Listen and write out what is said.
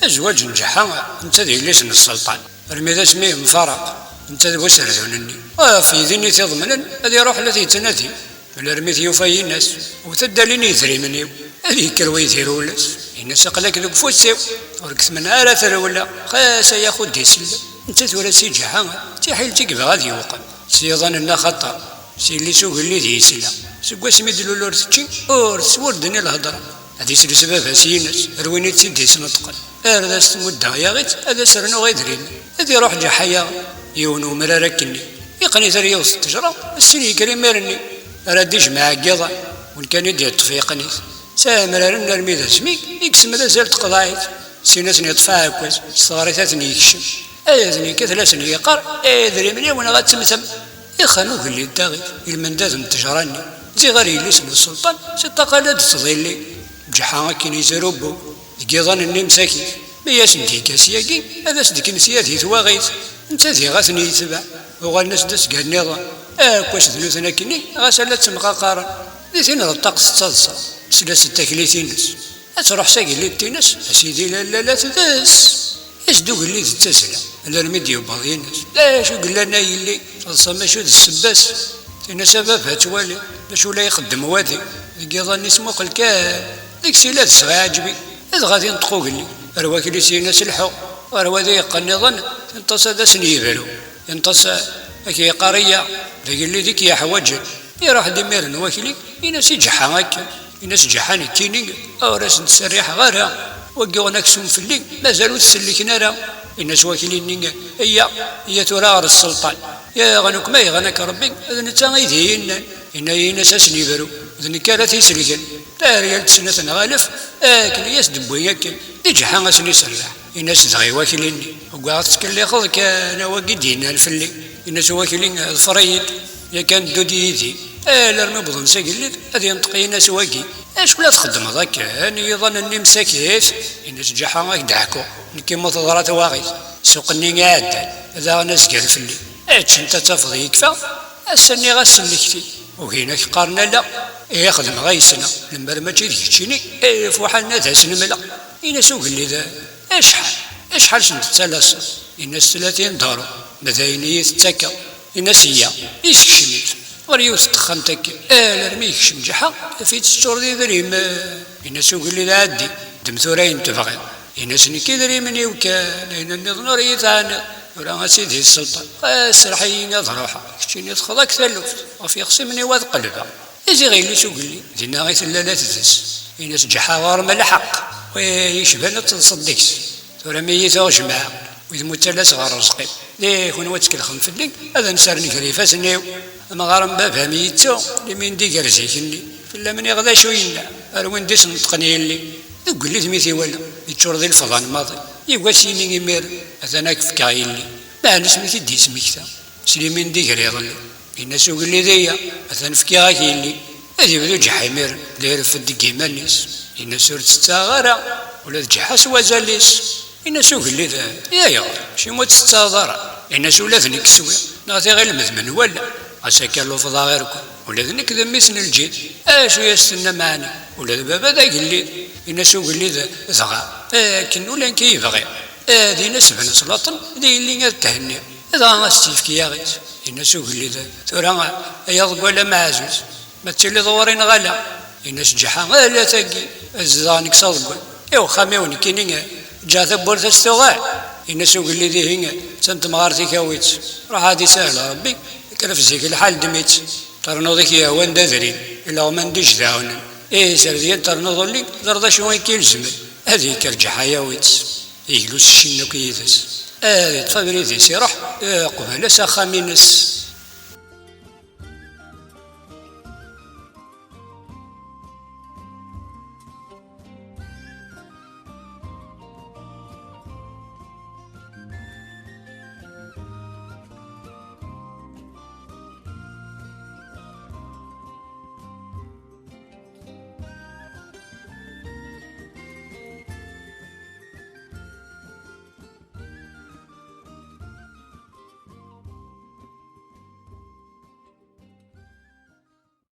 الزواج نجحها انت ذي ليش السلطان رمي سميه مفارق انت ذي سردونني في ذني تضمن هذه يروح التي تنادي ولا رميت يوفي الناس وتدليني يثري مني هذه كروي ثيرولس الناس قالك ذوك فوسيو وركث من آلة ولا خاس ياخذ دي سلة انت ثورة سي جحا تحيلتك بغادي يوقع سيظن انها خطأ سي اللي سوق اللي ذي سلة سقوا سميد لولور تجي ورث وردني الهضرة هذه سلو سببها سيناس رويني تسدي سنطقل هذا سمودها يا غيت هذا سرنو غيدرين هذه روح جحيا يونو مراركني يقني ثري وسط التجرة السني كريم مرني رديش مع قضا وان كان يدي التفيقني سامر نرمي ذا سميك يكسم ذا زالت قضايت سيناسني يطفى كويس صغاريتاتني يكشم ايذني كثلاسني يقر ايذري مني وانا غاتسمسم يخانو اللي داغي المنداز نتجراني زي غير يليسن السلطان ستقالات تظلي بجحا كيني زروبو قضان النمساكي مياس ندي كاسياكي هذا سدك نسيات يتواغيت انت ذي غاثني يتبع وغالناس داس قال النظام كواش ذنوثنا كيني غاسالات سمقاقارا ذي ثين رطاق تصدصا سلاس التكليتينس أتروح ساقي اللي تينس أسيدي لا تدس يسدوق اللي تتسلى لا الميديا وباغينس لا شو قل لنا يلي الصما شو ذي السباس تينا سببها توالي باش ولا يخدم وادي يظن اسمه الكاب ديك سيلات صغير عجبي إذ غادي ينطقو قلي رواك اللي سينا سلحو وروا ذي يقني ظن ينتص هذا سنيبالو ينتص هكي قارية ذيك اللي ذيك يا حواجل يروح دمير نواكلي يناس يجحا هكا يناس جحاني كينينغ او راس نتسريح غارها وقاو نكسون في الليل مازالو تسلكنا راه الناس واكلين هي ترار السلطان يا غنوك ما يغنك ربي اذا نتا غيدينا ان يناس اسني برو اذا كانت يسلكن تاريال سنه غالف اكل يسدبو ياكل يجحا اسني سرح الناس تغي واكلين وقعدت تكلي خذ كان واقدين الفلي الناس واكلين الفريد يا كان دوديتي الرمي بضن ساقلت هذه ينطقي ناس واقي اش ولا تخدم هذاك اني يظن اني مساكيت الناس جحا غاك دعكو كيما تضرات واغي سوقني قاعد هذا ناس قال فلي اش انت تفضي يكفى استني غسلكتي وهناك قارنا لا يخدم غيسنا لما ما تجي تشيني فوحنا ذا سنملا الناس وقال ذا اشحال شنت ثلاثه الناس 30 دارو مذايني تتكا الناس هي يسكشمت وريوس تخمتك رمي يكشم جحا في تستور ذي ذريم الناس وقال لي عادي دمثورين تبغي الناس نكي ذريمني وكان لان النظر يثانا ولا سيدي السلطان سرحيين ضروحه كشيني تخضاك ثلث وفي خصمني واد قلبها يجي غير لي شو قال لي دينا غير ثلاثه تدس الناس جحا ورم الحق ويشبه تصدقش ثورة ميتة وجماعة وإذا متلاس غير رزقي ليه كون واتك الخنف اللي هذا نسرني كريفاس نيو أما غارم بابها ميتو لمن دي كرزيكني فلا من يغدا شوينا أروين ديس نطقني اللي يقول لي ثميتي ولا يتشور ذي الفضان الماضي يبغى سيني يمير أثناك في كايلي ما نسميتي دي سميكتا سليمين دي كريضلي الناس يقول لي ذيا أثن في كايلي هذه بدو جحيمير داير في الدقيمة الناس الناس سورت ستاغارة ولا جحاس وزاليس الناس يقول لي ذا يا شي موت ستاغارة الناس ولا ذنك سوي نعطي غير المذمن ولا أساكالو فضا غيركم ولا ذنك ذميسن الجيد شو يستنى معاني ولا بابا ذا قال لي الناس يقول لي ذا ذغا لكن ولا كي يبغي ذي ناس بن سلاطن ذي اللي تهني إذا غاستيف كي يغيت الناس يقول لي ذا ثورا يضق ولا معزوز ما تسلي ضوارين غلا الناس جحا لا تاقي الزانك صدق يو خاميوني كينينغ جا ثبور تستوغا الناس يقول لي ذي هنا سنت مغارتي كاويت راح هادي سهله ربي كرف زيك الحال دميت ترنوضيك يا وين دذري الا ما نديش داون سرديان ترنوض لي ضردا شوي كيلزم هذه كالجحا ياويت يجلس الشنو كيدس تفبري ذي سيروح قبل ساخا مينس